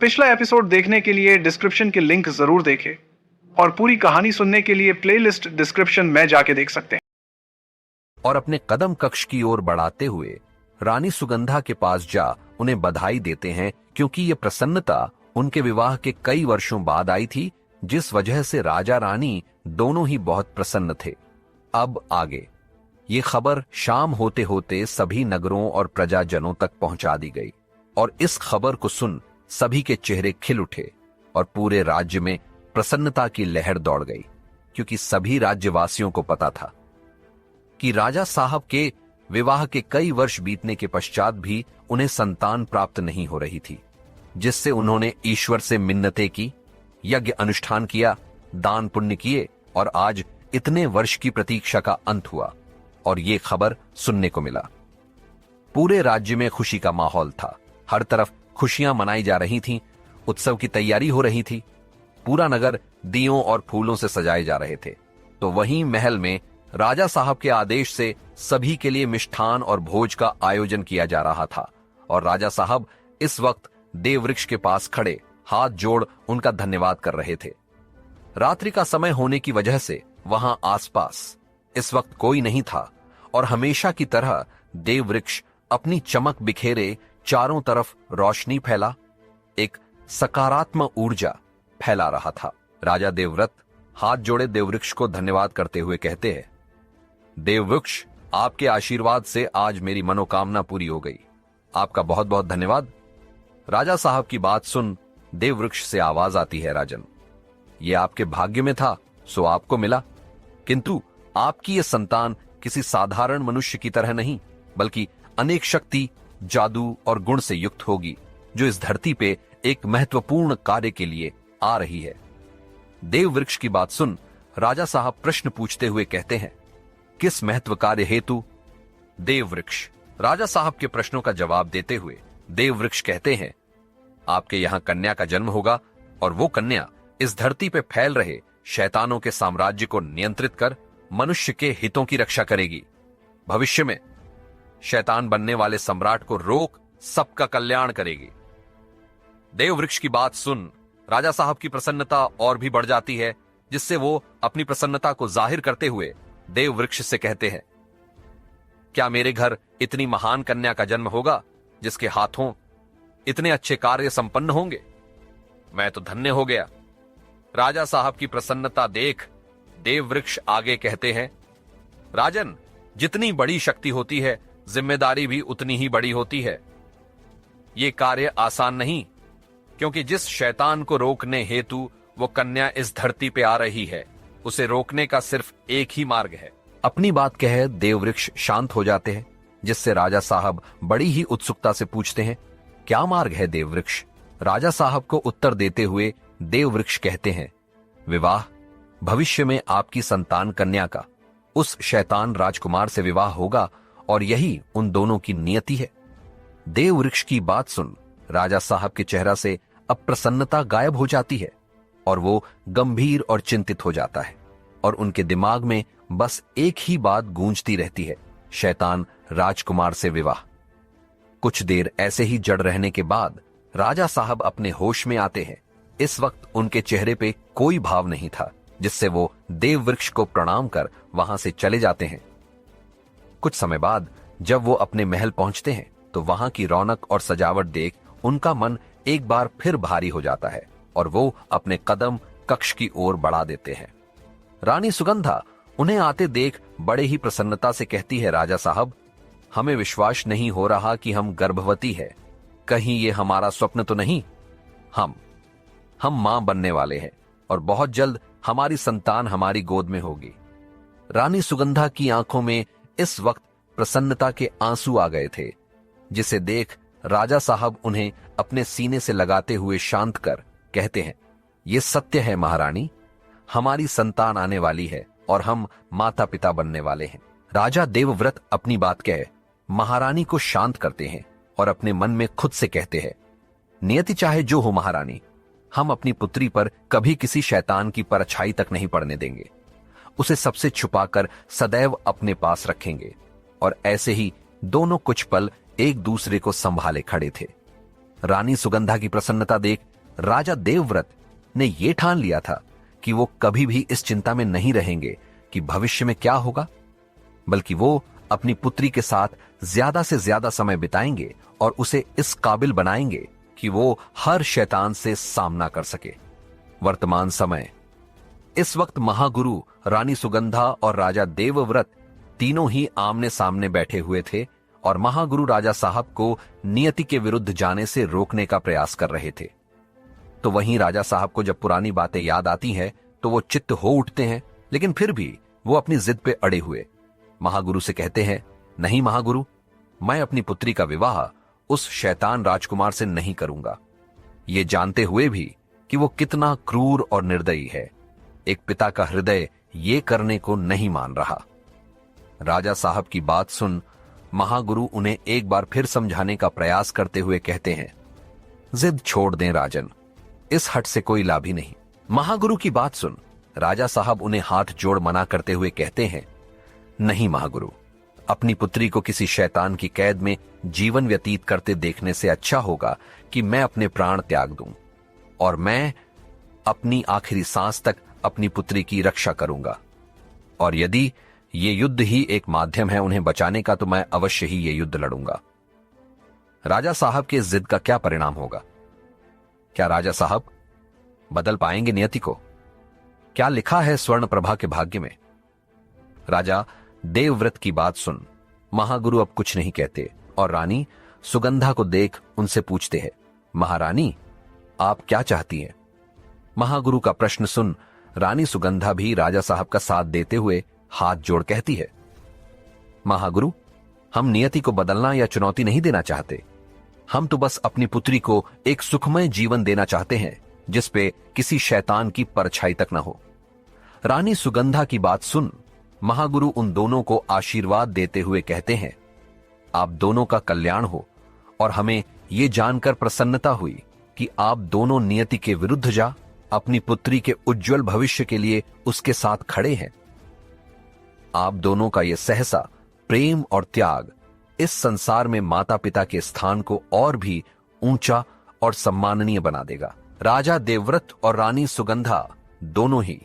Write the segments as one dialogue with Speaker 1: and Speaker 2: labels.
Speaker 1: पिछला एपिसोड देखने के लिए डिस्क्रिप्शन के लिंक जरूर देखें और पूरी कहानी सुनने के लिए प्लेलिस्ट डिस्क्रिप्शन में जाके देख सकते हैं।
Speaker 2: और अपने कदम कक्ष की ओर बढ़ाते हुए रानी सुगंधा के पास जा उन्हें बधाई देते हैं, क्योंकि ये प्रसन्नता उनके विवाह के कई वर्षों बाद आई थी, जिस वजह से राजा रानी दोनों ही बहुत प्रसन्न थे। अब आगे ये खबर शाम होते होते सभी नगरों और प्रजाजनों तक पहुंचा दी गई और इस खबर को सुन सभी के चेहरे खिल उठे और पूरे राज्य में प्रसन्नता की लहर दौड़ गई, क्योंकि सभी राज्यवासियों को पता था कि राजा साहब के विवाह के कई वर्ष बीतने के पश्चात भी उन्हें संतान प्राप्त नहीं हो रही थी, जिससे उन्होंने ईश्वर से मिन्नतें की, यज्ञ अनुष्ठान किया, दान पुण्य किए और आज इतने वर्ष की प्रतीक्षा का अंत हुआ और ये खबर सुनने को मिला। पूरे राज्य में खुशी का माहौल था, हर तरफ खुशियां मनाई जा रही थीं, उत्सव की तैयारी हो रही थी, पूरा नगर दियों और फूलों से सजाए जा रहे थे। तो वहीं महल में राजा साहब के आदेश से सभी के लिए मिष्ठान और भोज का आयोजन किया जा रहा था और राजा साहब इस वक्त देववृक्ष के पास खड़े हाथ जोड़ उनका धन्यवाद कर रहे थे। रात्रि का समय होने की वजह से वहां आसपास इस वक्त कोई नहीं था और हमेशा की तरह देववृक्ष अपनी चमक बिखेरे चारों तरफ रोशनी फैला, एक सकारात्मक ऊर्जा फैला रहा था। राजा देवव्रत हाथ जोड़े देववृक्ष को धन्यवाद करते हुए कहते हैं, देववृक्ष, आपके आशीर्वाद से आज मेरी मनोकामना पूरी हो गई, आपका बहुत बहुत धन्यवाद। राजा साहब की बात सुन देववृक्ष से आवाज आती है, राजन, ये आपके भाग्य में था सो आपको मिला, किंतु आपकी ये संतान किसी साधारण मनुष्य की तरह नहीं, बल्कि अनेक शक्ति, जादू और गुण से युक्त होगी, जो इस धरती पे एक महत्वपूर्ण कार्य के लिए आ रही है। देववृक्ष की बात सुन राजा साहब प्रश्न पूछते हुए कहते हैं, किस महत्व कार्य हेतु? देववृक्ष राजा साहब के प्रश्नों का जवाब देते हुए देववृक्ष कहते हैं, आपके यहां कन्या का जन्म होगा और वो कन्या इस धरती पे फैल रहे शैतानों के साम्राज्य को नियंत्रित कर मनुष्य के हितों की रक्षा करेगी। भविष्य में शैतान बनने वाले सम्राट को रोक सबका कल्याण करेगी। देववृक्ष की बात सुन राजा साहब की प्रसन्नता और भी बढ़ जाती है, जिससे वो अपनी प्रसन्नता को जाहिर करते हुए देववृक्ष से कहते हैं, क्या मेरे घर इतनी महान कन्या का जन्म होगा जिसके हाथों इतने अच्छे कार्य संपन्न होंगे? मैं तो धन्य हो गया। राजा साहब की प्रसन्नता देख देववृक्ष आगे कहते हैं, राजन, जितनी बड़ी शक्ति होती है जिम्मेदारी भी उतनी ही बड़ी होती है। ये कार्य आसान नहीं, क्योंकि जिस शैतान को रोकने हेतु वो कन्या इस धरती पे आ रही है, उसे रोकने का सिर्फ एक ही मार्ग है। अपनी बात कह देववृक्ष शांत हो जाते हैं, जिससे राजा साहब बड़ी ही उत्सुकता से पूछते हैं, क्या मार्ग है देववृक्ष? राजा साहब को उत्तर देते हुए देववृक्ष कहते हैं, विवाह। भविष्य में आपकी संतान कन्या का उस शैतान राजकुमार से विवाह होगा और यही उन दोनों की नियति है। देववृक्ष की बात सुन राजा साहब के चेहरा से अब प्रसन्नता गायब हो जाती है और वो गंभीर और चिंतित हो जाता है और उनके दिमाग में बस एक ही बात गूंजती रहती है, शैतान राजकुमार से विवाह। कुछ देर ऐसे ही जड़ रहने के बाद राजा साहब अपने होश में आते हैं। इस वक्त उनके चेहरे पे कोई भाव नहीं था, जिससे वो देववृक्ष को प्रणाम कर वहां से चले जाते हैं। कुछ समय बाद जब वो अपने महल पहुंचते हैं तो वहां की रौनक और सजावट देख उनका मन एक बार फिर भारी हो जाता है और वो अपने कदम कक्ष की ओर बढ़ा देते हैं। रानी सुगंधा उन्हें आते देख बड़े ही प्रसन्नता से कहती है, राजा साहब, हमें विश्वास नहीं हो रहा कि हम गर्भवती है, कहीं ये हमारा स्वप्न तो नहीं? हम मां बनने वाले हैं और बहुत जल्द हमारी संतान हमारी गोद में होगी। रानी सुगंधा की आंखों में इस वक्त प्रसन्नता के आंसू आ गए थे, जिसे देख राजा साहब उन्हें अपने सीने से लगाते हुए शांत कर कहते हैं, ये सत्य है महारानी, हमारी संतान आने वाली है और हम माता पिता बनने वाले हैं। राजा देवव्रत अपनी बात कह महारानी को शांत करते हैं और अपने मन में खुद से कहते हैं, नियति चाहे जो हो महारानी, हम अपनी पुत्री पर कभी किसी शैतान की परछाई तक नहीं पड़ने देंगे। उसे सबसे छुपाकर सदैव अपने पास रखेंगे। और ऐसे ही दोनों कुछ पल एक दूसरे को संभाले खड़े थे। रानी सुगंधा की प्रसन्नता देख राजा देवव्रत ने यह ठान लिया था कि वो कभी भी इस चिंता में नहीं रहेंगे कि भविष्य में क्या होगा, बल्कि वो अपनी पुत्री के साथ ज्यादा से ज्यादा समय बिताएंगे और उसे इस काबिल बनाएंगे कि वो हर शैतान से सामना कर सके। वर्तमान समय। इस वक्त महागुरु, रानी सुगंधा और राजा देवव्रत तीनों ही आमने सामने बैठे हुए थे और महागुरु राजा साहब को नियति के विरुद्ध जाने से रोकने का प्रयास कर रहे थे। तो वहीं राजा साहब को जब पुरानी बातें याद आती हैं तो वो चित्त हो उठते हैं, लेकिन फिर भी वो अपनी जिद पे अड़े हुए महागुरु से कहते हैं, नहीं महागुरु, मैं अपनी पुत्री का विवाह उस शैतान राजकुमार से नहीं करूंगा, ये जानते हुए भी कि वो कितना क्रूर और निर्दयी है। एक पिता का हृदय ये करने को नहीं मान रहा। राजा साहब की बात सुन महागुरु उन्हें एक बार फिर समझाने का प्रयास करते हुए कहते हैं, जिद छोड़ दें राजन, इस हट से कोई लाभ ही नहीं। महागुरु की बात सुन राजा साहब उन्हें हाथ जोड़ मना करते हुए कहते हैं, नहीं महागुरु, अपनी पुत्री को किसी शैतान की कैद में जीवन व्यतीत करते देखने से अच्छा होगा कि मैं अपने प्राण त्याग दूं और मैं अपनी आखिरी सांस तक अपनी पुत्री की रक्षा करूंगा। और यदि ये युद्ध ही एक माध्यम है उन्हें बचाने का, तो मैं अवश्य ही ये युद्ध लड़ूंगा। राजा साहब के इस जिद का क्या परिणाम होगा? क्या राजा साहब बदल पाएंगे नियति को? क्या लिखा है स्वर्ण प्रभा के भाग्य में? राजा देवव्रत की बात सुन महागुरु अब कुछ नहीं कहते और रानी सुगंधा को देख उनसे पूछते हैं, महारानी आप क्या चाहती हैं? महागुरु का प्रश्न सुन रानी सुगंधा भी राजा साहब का साथ देते हुए हाथ जोड़ कहती है, महागुरु, हम नियति को बदलना या चुनौती नहीं देना चाहते, हम तो बस अपनी पुत्री को एक सुखमय जीवन देना चाहते हैं जिस पे किसी शैतान की परछाई तक न हो। रानी सुगंधा की बात सुन महागुरु उन दोनों को आशीर्वाद देते हुए कहते हैं, आप दोनों का कल्याण हो और हमें यह जानकर प्रसन्नता हुई कि आप दोनों नियति के विरुद्ध जा अपनी पुत्री के उज्जवल भविष्य के लिए उसके साथ खड़े हैं। आप दोनों का यह सहसा प्रेम और त्याग इस संसार में माता पिता के स्थान को और भी ऊंचा और सम्माननीय बना देगा। राजा देवव्रत और रानी सुगंधा दोनों ही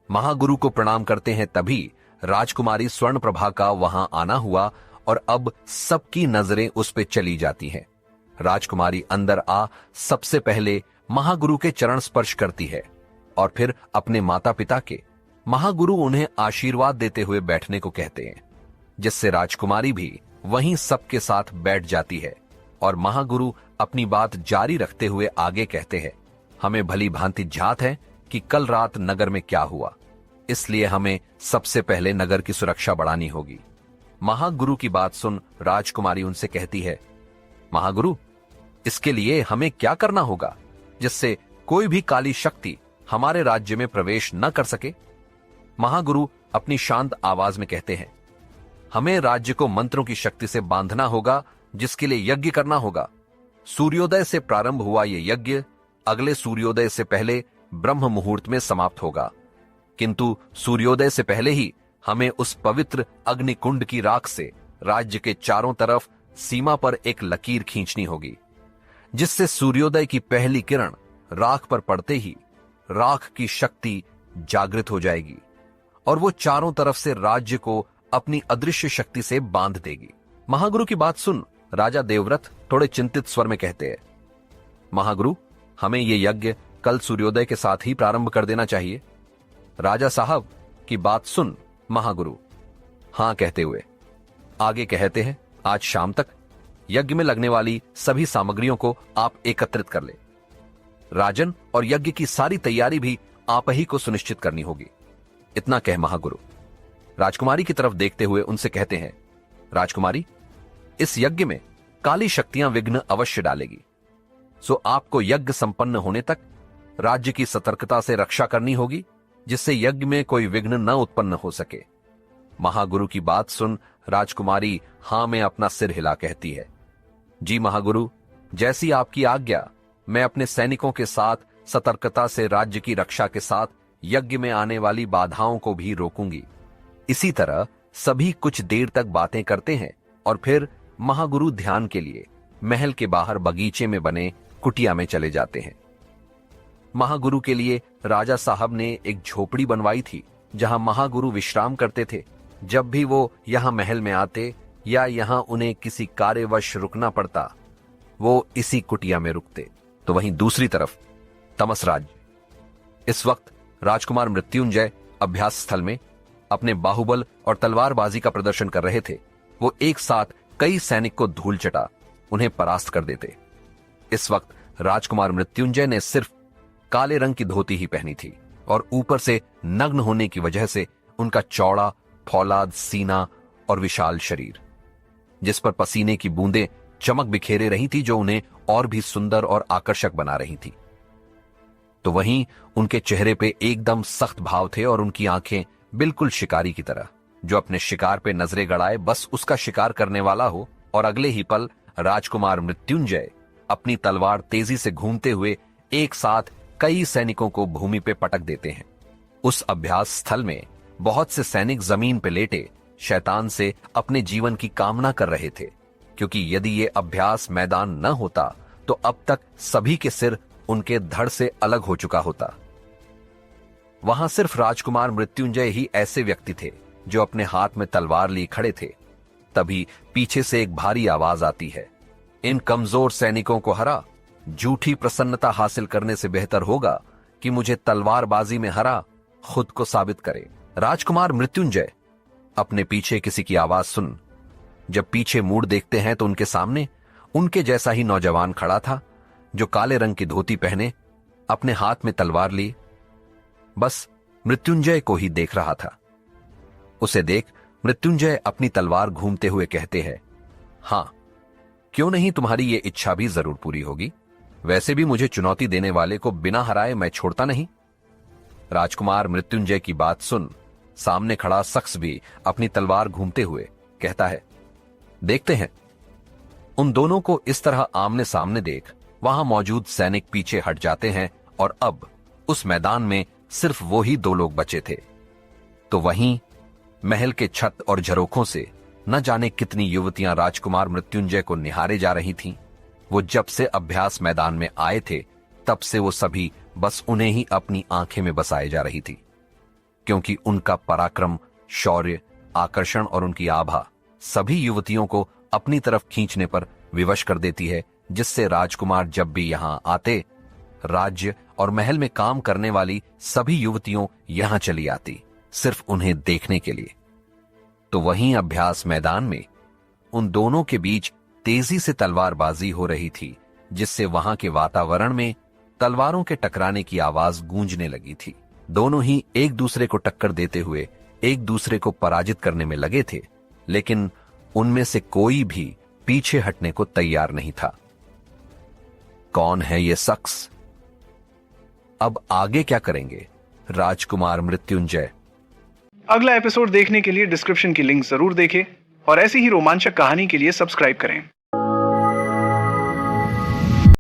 Speaker 2: महागुरु को प्रणाम करते हैं। तभी राजकुमारी स्वर्ण प्रभा का वहां आना हुआ और अब सबकी नजरें उस पे चली जाती हैं। राजकुमारी अंदर आ सबसे पहले महागुरु के चरण स्पर्श करती है और फिर अपने माता पिता के। महागुरु उन्हें आशीर्वाद देते हुए बैठने को कहते हैं, जिससे राजकुमारी भी वहीं सबके साथ बैठ जाती है और महागुरु अपनी बात जारी रखते हुए आगे कहते हैं, हमें भली भांति झात है कि कल रात नगर में क्या हुआ, इसलिए हमें सबसे पहले नगर की सुरक्षा बढ़ानी होगी। महागुरु की बात सुन राजकुमारी उनसे कहती है, महागुरु, इसके लिए हमें क्या करना होगा जिससे कोई भी काली शक्ति हमारे राज्य में प्रवेश न कर सके? महागुरु अपनी शांत आवाज में कहते हैं, हमें राज्य को मंत्रों की शक्ति से बांधना होगा, जिसके लिए यज्ञ करना होगा। सूर्योदय से प्रारंभ हुआ यह यज्ञ अगले सूर्योदय से पहले ब्रह्म मुहूर्त में समाप्त होगा, किंतु सूर्योदय से पहले ही हमें उस पवित्र अग्निकुंड की राख से राज्य के चारों तरफ सीमा पर एक लकीर खींचनी होगी, जिससे सूर्योदय की पहली किरण राख पर पड़ते ही राख की शक्ति जागृत हो जाएगी और वो चारों तरफ से राज्य को अपनी अदृश्य शक्ति से बांध देगी। महागुरु की बात सुन राजा देवव्रत थोड़े चिंतित स्वर में कहते हैं, महागुरु, हमें यह यज्ञ कल सूर्योदय के साथ ही प्रारंभ कर देना चाहिए। राजा साहब की बात सुन महागुरु हां कहते हुए आगे कहते हैं, आज शाम तक यज्ञ में लगने वाली सभी सामग्रियों को आप एकत्रित कर ले। राजन और यज्ञ की सारी तैयारी भी आप ही को सुनिश्चित करनी होगी। इतना कह महागुरु राजकुमारी की तरफ देखते हुए उनसे कहते हैं, राजकुमारी, इस यज्ञ में काली शक्तियां विघ्न अवश्य डालेगी, सो आपको यज्ञ संपन्न होने तक राज्य की सतर्कता से रक्षा करनी होगी, जिससे यज्ञ में कोई विघ्न न उत्पन्न हो सके। महागुरु की बात सुन राजकुमारी हां में अपना सिर हिला कहती है, जी महागुरु, जैसी आपकी आज्ञा। मैं अपने सैनिकों के साथ सतर्कता से राज्य की रक्षा के साथ यज्ञ में आने वाली बाधाओं को भी रोकूंगी। इसी तरह सभी कुछ देर तक बातें करते हैं और फिर महागुरु ध्यान के लिए महल के बाहर बगीचे में बने कुटिया में चले जाते हैं। महागुरु के लिए राजा साहब ने एक झोपड़ी बनवाई थी जहां महागुरु विश्राम करते थे। जब भी वो यहां महल में आते या यहां उन्हें किसी कार्यवश रुकना पड़ता, वो इसी कुटिया में रुकते। तो वहीं दूसरी तरफ तमस राज्य। इस वक्त राजकुमार मृत्युंजय अभ्यास स्थल में अपने बाहुबल और तलवारबाजी का प्रदर्शन कर रहे थे। वो एक साथ कई सैनिक को धूल चटा उन्हें परास्त कर देते। इस वक्त राजकुमार मृत्युंजय ने सिर्फ काले रंग की धोती ही पहनी थी और ऊपर से नग्न होने की वजह से उनका चौड़ा फौलाद सीना और विशाल शरीर, जिस पर पसीने की बूंदें चमक बिखेरे रही थी, जो उन्हें और भी सुंदर और आकर्षक बना रही थी। तो वहीं उनके चेहरे पे एकदम सख्त भाव थे और उनकी आंखें बिल्कुल शिकारी की तरह, जो अपने शिकार पे नजरें गड़ाए बस उसका शिकार करने वाला हो। और अगले ही पल राजकुमार मृत्युंजय अपनी तलवार तेजी से घूमते हुए एक साथ कई सैनिकों को भूमि पे पटक देते हैं। उस अभ्यास स्थल में बहुत से सैनिक जमीन पे लेटे शैतान से अपने जीवन की कामना कर रहे थे, क्योंकि यदि ये अभ्यास मैदान न होता तो अब तक सभी के सिर उनके धड़ से अलग हो चुका होता। वहां सिर्फ राजकुमार मृत्युंजय ही ऐसे व्यक्ति थे जो अपने हाथ में तलवार लिए खड़े थे। तभी पीछे से एक भारी आवाज आती है, इन कमजोर सैनिकों को हरा। झूठी प्रसन्नता हासिल करने से बेहतर होगा कि मुझे तलवारबाजी में हरा खुद को साबित करे। राजकुमार मृत्युंजय अपने पीछे किसी की आवाज सुन जब पीछे मुड़ देखते हैं तो उनके सामने उनके जैसा ही नौजवान खड़ा था, जो काले रंग की धोती पहने अपने हाथ में तलवार ली बस मृत्युंजय को ही देख रहा था। उसे देख मृत्युंजय अपनी तलवार घूमते हुए कहते हैं, हां, क्यों नहीं, तुम्हारी ये इच्छा भी जरूर पूरी होगी। वैसे भी मुझे चुनौती देने वाले को बिना हराए मैं छोड़ता नहीं। राजकुमार मृत्युंजय की बात सुन सामने खड़ा शख्स भी अपनी तलवार घूमते हुए कहता है, देखते हैं। उन दोनों को इस तरह आमने सामने देख वहां मौजूद सैनिक पीछे हट जाते हैं और अब उस मैदान में सिर्फ वो ही दो लोग बचे थे। तो वहीं महल के छत और झरोखों से न जाने कितनी युवतियां राजकुमार मृत्युंजय को निहारे जा रही थीं। वो जब से अभ्यास मैदान में आए थे तब से वो सभी बस उन्हें ही अपनी आंखें में बसाए जा रही थी, क्योंकि उनका पराक्रम, शौर्य, आकर्षण और उनकी आभा सभी युवतियों को अपनी तरफ खींचने पर विवश कर देती है, जिससे राजकुमार जब भी यहां आते, राज्य और महल में काम करने वाली सभी युवतियों यहां चली आती, सिर्फ उन्हें देखने के लिए। तो वहीं अभ्यास मैदान में उन दोनों के बीच तेजी से तलवारबाजी हो रही थी, जिससे वहां के वातावरण में तलवारों के टकराने की आवाज गूंजने लगी थी। दोनों ही एक दूसरे को टक्कर देते हुए एक दूसरे को पराजित करने में लगे थे, लेकिन उनमें से कोई भी पीछे हटने को तैयार नहीं था। कौन है ये शख्स? अब आगे क्या करेंगे राजकुमार मृत्युंजय?
Speaker 1: अगला एपिसोड देखने के लिए डिस्क्रिप्शन की लिंक जरूर देखें और ऐसी ही रोमांचक कहानी के लिए सब्सक्राइब करें।